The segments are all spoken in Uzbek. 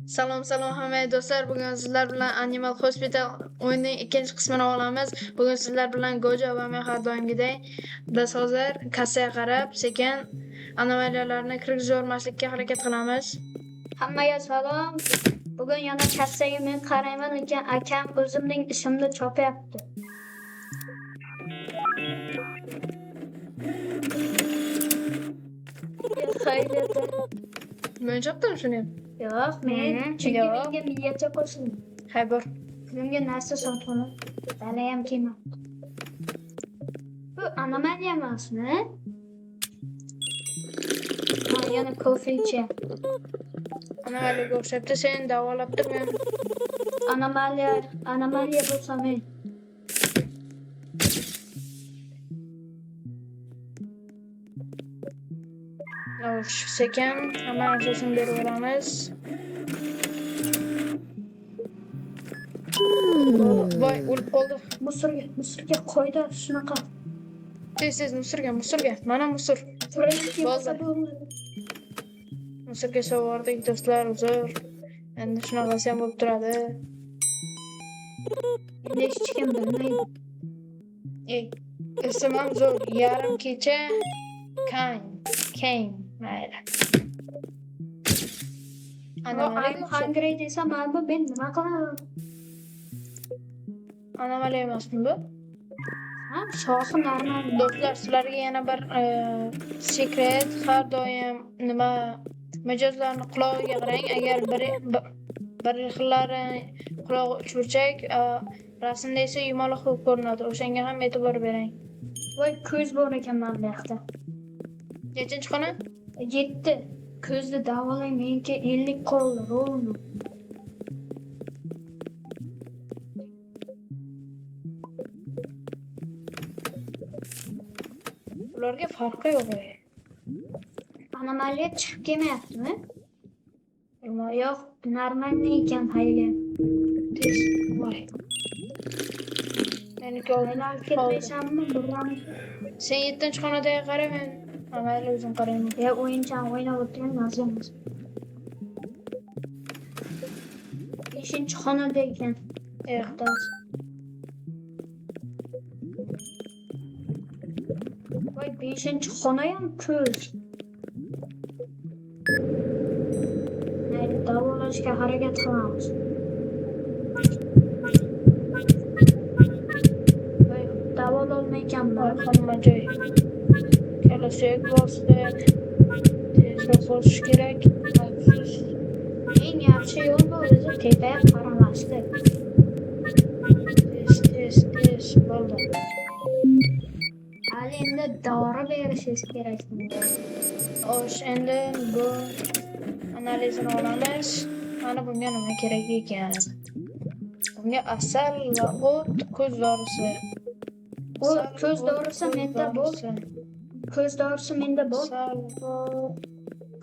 Salom hamma do'stlar, bugun sizlar bilan Animal Hospital o'yinining ikkinchi qismini olamiz. Bugun sizlar bilan Gojo va men har doimgidek biz hozir kassaga qarab sekin anomaliyalarni kirgizib yubormaslikka harakat qilamiz. Hammaga salom. Bugun yana kassaga men qarayman ekan akam o'zimning ishimni chopyapti. Xayriyat. Men chopdim shuni. Yo'q, men chunki menga miyacha qo'shing. Xaybor. Pulimga narsa sotib dalayam kiyman. Bu anomaliya emasmi? Yana kofe ichi. Anomaliyaga o'xshabdi, sen davolab tur men. Anomaliya bo'lsa men. Sekin hamma narsasini berib yuboramiz. Voy, o'lib qoldi. Musorga qo'yda shunaqa. Tez musorga. Mana musor. Musorga sovordik do'stlar, uzr. Endi shunaqasi ham bo'lib turadi. Hech kim bilmaydi. Ismim zo'r, yarim kecha Kang. Mayli. I'm hungry desa men nima qilaman? Anomaliya emasmi bu? Ha, shoxi normal. Do'stlar, sizlarga yana bir sekret, har doim nima mijozlarni qulog'iga qarang. Agar bir xillari qulog'i uchburchak, rasmda esa yumaloq bo'lib ko'rinadi. O'shanga ham e'tibor bering. Voy, ko'z bor ekan men bu yoqda. Nechinchi xona? 7. Ko'zni davolang, menga 50 qoldi, rolni. Ularga farqi yo'q. Anomaliya chiqib kelmayaptimi? Yo'q, normalniy ekan hayli. Tez, voy. Meniki Aylanib ketmaysanmi? Burdan. Sen 7-xonadagi qara, men amayli o'zim qarayman. O'yinchani o'ynab o'tirgan narsa emas. 5-xonada ekan. Xudo's. Voy, 5-xona ham ko'z. Mayli, davolashga harakat qilamiz. Voy, davololmaykanman. Hamma joy. Kelajak bosdik. Tezroq bosish kerak. Afsus. Eng yaxshi yo'l bu o'zi tepaga qaramaslik. Tez bo'ldi. Hali endi dori berishingiz kerak. Xo'sh, endi bu analizini olamiz. Mana bunga nima kerak ekan? Bunga asal va o't ko'z dorisi. Ko'z dorisi menda bor. Ko'z dorisi menda bor.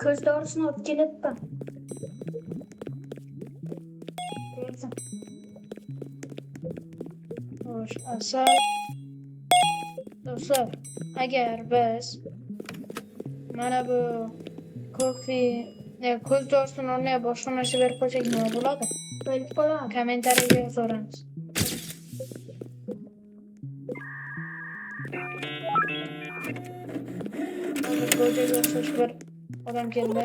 Ko'z dorisini olib kelibman. Xo'sh, asal. Do'stlar, agar biz mana bu ko'z dorisini o'rniga boshqa narsa berib qo'ysak nima bo'ladi? Bilib qoladi. Kommentariyaga yozamiz. Gojoga o'xshash bir odam keldi.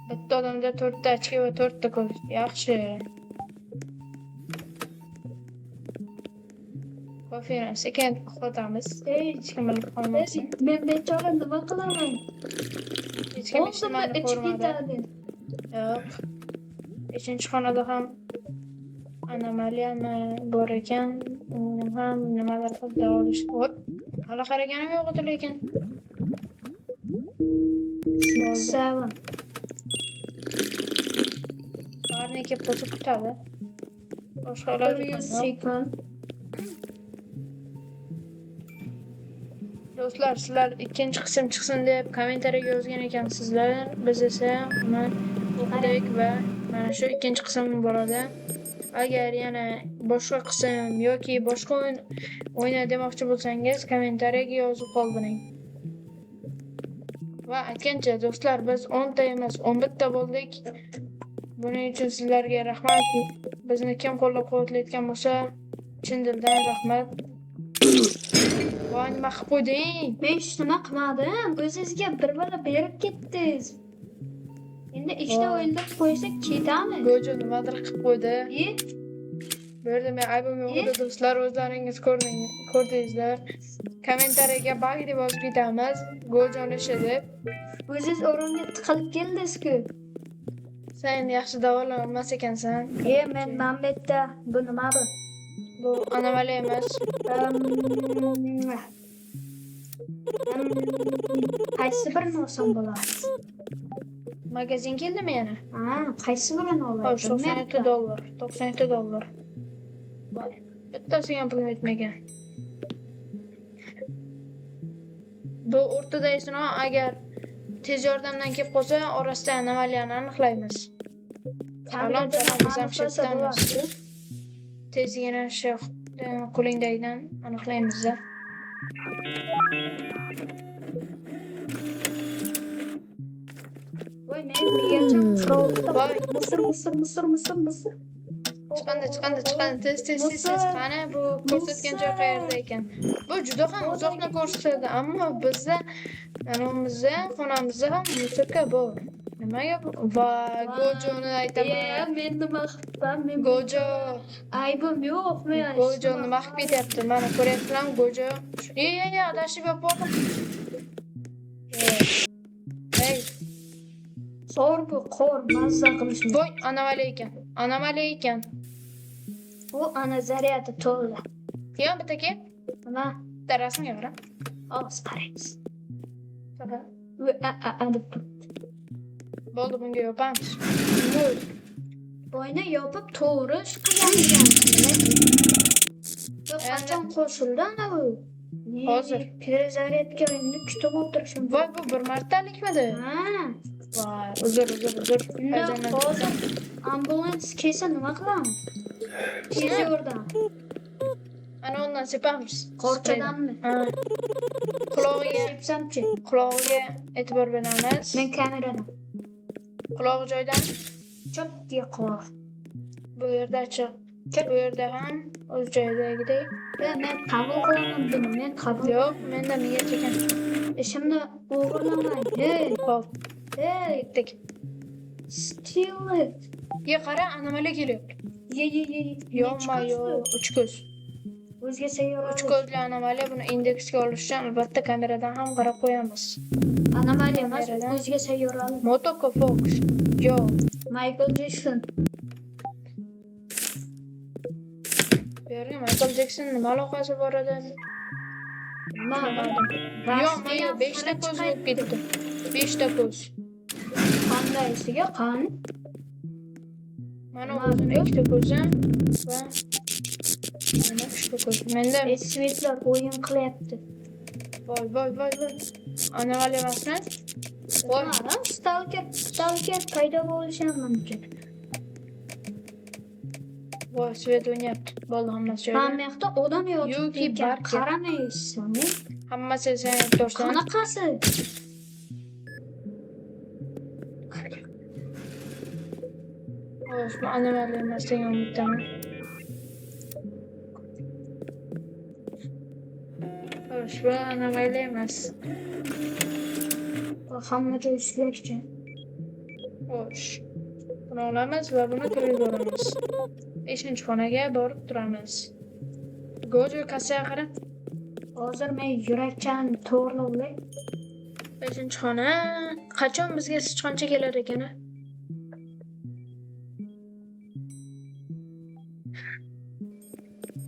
Bitta odamda 4 ta ochko va 4 ta ko'z. Yaxshi. Kofeni sekin uxlatamiz. Hech kim bilib qolmasin. Men bechora nima qilaman? Hech kim ishlamadi, ko'rmadi. Yo'q. 5-xonada ham anomaliyami bor ekan. Ham nimalar qilib davolash. Hali qaraganim yo'q edi lekin. 7. Barni kelib qolsa kutadi. Boshqa iloji yo'q. Do'stlar, sizlar ikkinchi qism chiqsin deb kommentariyaga yozgan ekansizlar. Biz esa uni o'qidik va mana shu ikkinchi qism bo'ladi. Agar yana boshqa qism yoki boshqa o'yna demoqchi bo'lsangiz, kommentariyaga yozib qoldiring. Va aytgancha do'stlar, biz 10 ta emas 11 ta bo'ldik. Buning uchun sizlarga rahmat. Bizni kim qo'llab-quvvatlayotgan bo'lsa, chin dildan rahmat. Voy, nima qilib qo'yding? Men hech nima qilmadim. O'zingizga bir bala berib ketdingiz. Endi ikkita Voy. o'yinda qo'ysak ketamiz. Go'jo nimadir qilib qo'ydi. E, Bu yerda men aybim yo'q edi, do'stlar, o'zlaringiz ko'rdingizlar. Kommentariyaga bag deb yozib ketamiz. Go'jon ishi deb. o'zingiz o'ringa tiqilib keldingiz-ku. Sen yaxshi davolanmas ekansan. Men bu yerda bu nima bu? Bu anomaliya emas. Qaysi birini olsam bo'ladi? Magazin keldimi yana? Qaysi birini olay? Xo'sh, $97. 97 dollar. Voy, bittasiga ham pulim yetmagan. Bu o'rtadaysini agar tez yordamdan kelib qolsa, orasida anomaliyani aniqlaymiz. Salom, biz ham chetdamiz. Tezgina shu qo'lingdagidan aniqlaymiz-da. Voy, men miyachim qurolda. Voy, Misr. chiqandi. Tez. Qani bu ko'rsatgan joy qayerda ekan? Bu juda ham uzoqni ko'rsatadi, ammo bizda xonamizda ham musiqa bor. Nimaga bu? Voy, Gojoni aytaman. Men nima qildim? Gojo. Aybim yo'q, men. Gojo nima qilib ketyapti? Mana ko'ryapsizlarmi, Gojo? Adashib qoldim. Hey, Qor, mazza qilishmi? voy, anomaliya ekan. Bu ana zaryadi to'g'ri. Yo, bitta kel. Nima? Bitta rasmga qara. Hozir qaraymiz. Qara. Deb Bo'ldi, bunga yopamiz. boyni yopib to'g'ri qilganmiz. Qachon qo'shildi ana bu? Hozir. Перезарядка endi kutib o'tirishim. Voy, bu bir martalikmidi? Voy, uzr. Hozir ambulans kelsa nima qilamiz? Tez yordam. Ana undan sepamiz. Qorchadanmi? Qulog'iga e'tibor beramiz. Men kameradan. Qulog'i joydan. Chop diye quloq. Bu yerda chiq. Bu yerda ham o'z joyidagidek. Men qabul qilaman buni. Men qabul. Yo'q, menda miya ekan. Ishimni o'g'irlamang. Hop. Tik. Steal it. Qara, anomaliya kelyapti. Yo'q, 3 ko'z. O'zga sayyora. 3 ko'zli anomaliya, buni indeksga olish uchun albatta kameradan ham qarab qo'yamiz. Anomaliya emas, o'zga sayyora. Motoko Fox. Yo'q. Michael Jackson. Bu yerga Michael Jackson nima aloqasi bor edi? Yo'q, mana 5 ta ko'z bo'lib ketdi. 5 ta ko'z. Qandaysiga qani? Mana o'zini 2 ta ko'zi va mana 3 ta ko'z. Menda Svetlar o'yin qilyapti. voy. Anomaliya emasmi? Voy, Stalker paydo bo'lishi ham mumkin. voy, svet o'ynayapti. Bo'ldi, hammasi joyida. Mana bu yoqda odam yotibdi. Yuki Barker. Qaramaysan. Hammasi sen aytyorsan. Qanaqasi? Xo'sh, bu anomaliya emas degan umiddaman. Xo'sh, bu anomaliya emas. Hamma joy ishlashchi. Xo'sh. Buni olamiz va buni kirib yuboramiz. 5-xonaga borib turamiz. Gojo kassaga qara. Hozir men yurakchan to'g'rilay. 5-xona. Qachon bizga sichqoncha kelar ekan?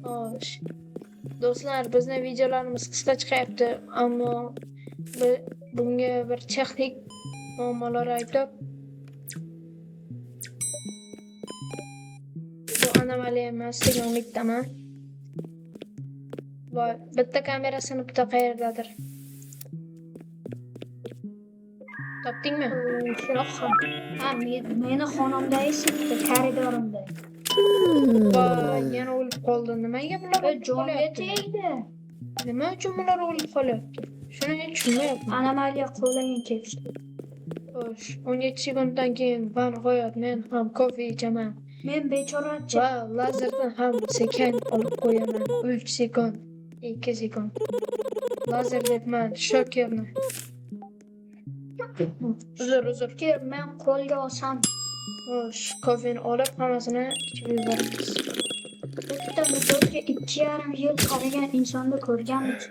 Xo'sh. Do'stlar, bizning videolarimiz qisqa chiqayapti, ammo bunga bir texnik muammolar aybdor. Bu anomaliya emas degan umiddaman. Voy, bitta kamera sinfda qayerdadir. Topdingmi? Meni xonamdagi koridorimda. Voy, yana o'lib qoldi. Nimaga bular Jonga tegdi. Nima uchun bular o'lib qolyapti? Shuni hech tushunmayapman. Anomaliya qo'llagan kelishdi. Xo'sh, 17 sekunddan keyin bani qo'yadi. Men ham kofe ichaman. Men bechorachi. Va lazerdan ham sekin olib qo'yaman. 3 sekund, 2 sekund. Lazer debman, shokerni. Uzr. Men qo'lga olsam, Xo'sh, kofeni olib hammasini ichib yuboramiz. bitta motorga 2,5 yil qaragan insonni ko'rganmiz.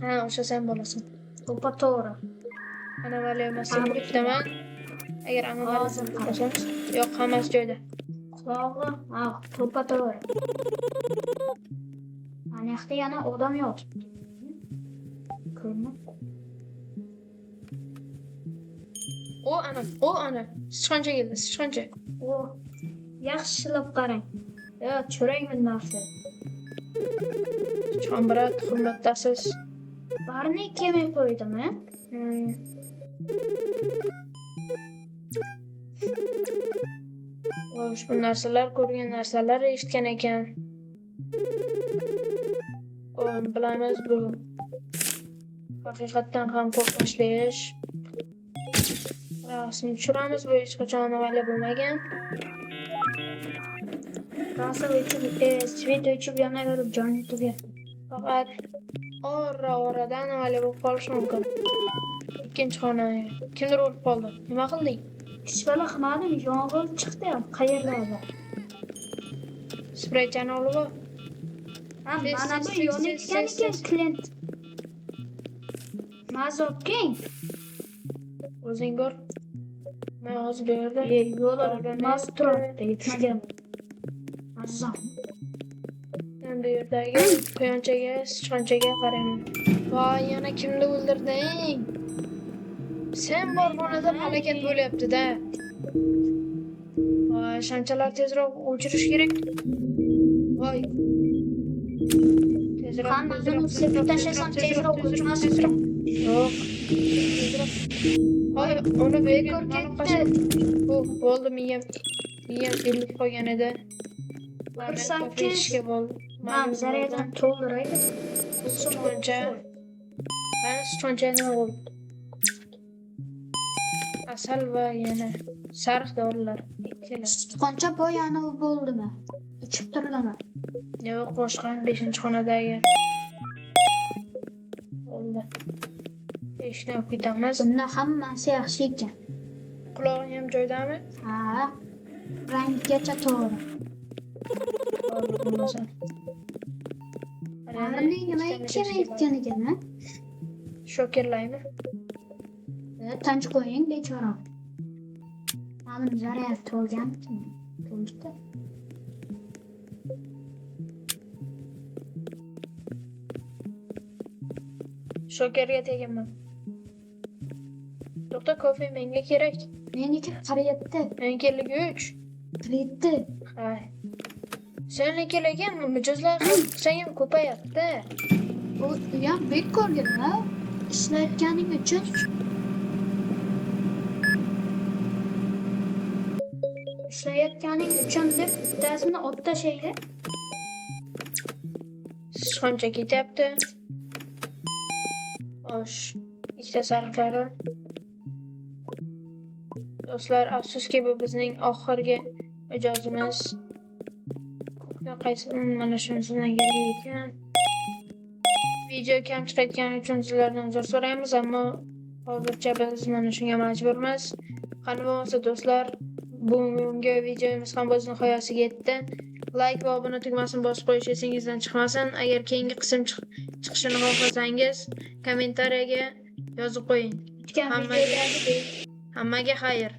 Ha, o'sha sen bo'lasan. To'g'ri. Anomaliya emas, bittaman. Agar anomaliya bo'lsa, yo'q, hammasi joyida. Qulog'i, to'g'ri. Ana yoqda yana odam yotibdi. Ko'rinib. O ana. Sichqoncha keldi, sichqoncha. Yaxshilab qarang. Yo, cho'raymi narsa? Sichqon brat, hurmatdasiz. Barini kemay qo'ydimi? Xo'sh, bu narsalar ko'rgan narsalar eshitgan ekan. Bilamiz bu. Haqiqatdan ham qo'rqinchli ish. Rasmni tushiramiz, bu hech qachon anomaliya bo'lmagan. Rasa o'chib, svet o'chib yonaverib jon yutugan. Faqat oradan anomaliya bo'lib qolishi mumkin. Ikkinchi xona. Kimdir o'lib qoldi. Nima qilding? Hech balo qilmadim, yong'in chiqdi. Qayerlarda? Spreychani olib ol. Mana bu yonayotgan ekan klient. Mazot keng. O'zing bor. Men hozir bu yerda Yo'lda maz turibdi, yetmagan. Azam. Men bu yerdagi quyonchaga, sichqonchaga qarayman. Voy, yana kimni o'ldirding? Sen bor bo'lada halokat bo'lyapti-da. Voy, shamchalar tezroq o'chirish kerak. Voy. Hammani sepib tashlasam tezroq o'chmasin. Yo'q. Voy, uni bekor ketdi. Bo'ldi, miyam 50 qolgan edi. 48 Mam zaryaddan to'ldiraydi. Sichqoncha. Qani sichqonchani ol. Asal va yana sariq dorilar. Sichqoncha boyani bo'ldimi? Ichib turdimi? Yo'q, boshqa 5-xonadagi. Bo'ldi. Eshikni olib ketamiz. Bunda hammasi yaxshi ekan. Qulog'ing ham joydami? Ha. Ranggacha to'g'ri. Bo'ldi, bo'lmasa. Mana nima kemayotgan ekan, ha? Shokerlaymi? Tinch qo'ying, bechora. Mana zaryad to'lgan ekan. To'ldi. Shokerga tegaman. To'xta, kofe menga kerak. Meniki qarayapti. Meniki 3. Qarayapti. Hay. Seniki mijozlar qilsang ham ko'payapti. U ham bekorga-da. Ishlayotganing uchun. Ishlayotganing uchun deb bittasini olib tashlaydi. Sichqoncha ketyapti. Xo'sh, ikkita sariqlari. Do'stlar, afsuski bu bizning oxirgi mijozimiz. Qaysi mana shunisidan kerak ekan. Video kam chiqayotgani uchun sizlardan uzr so'raymiz, ammo hozircha biz mana shunga majburmiz. Qani bo'lmasa do'stlar, bugungi videomiz ham o'z nihoyasiga yetdi. Like va obuna tugmasini bosib qo'yish esingizdan chiqmasin. Agar keyingi qism chiqishini xohlasangiz, kommentariyaga yozib qo'ying. Hammaga xayr.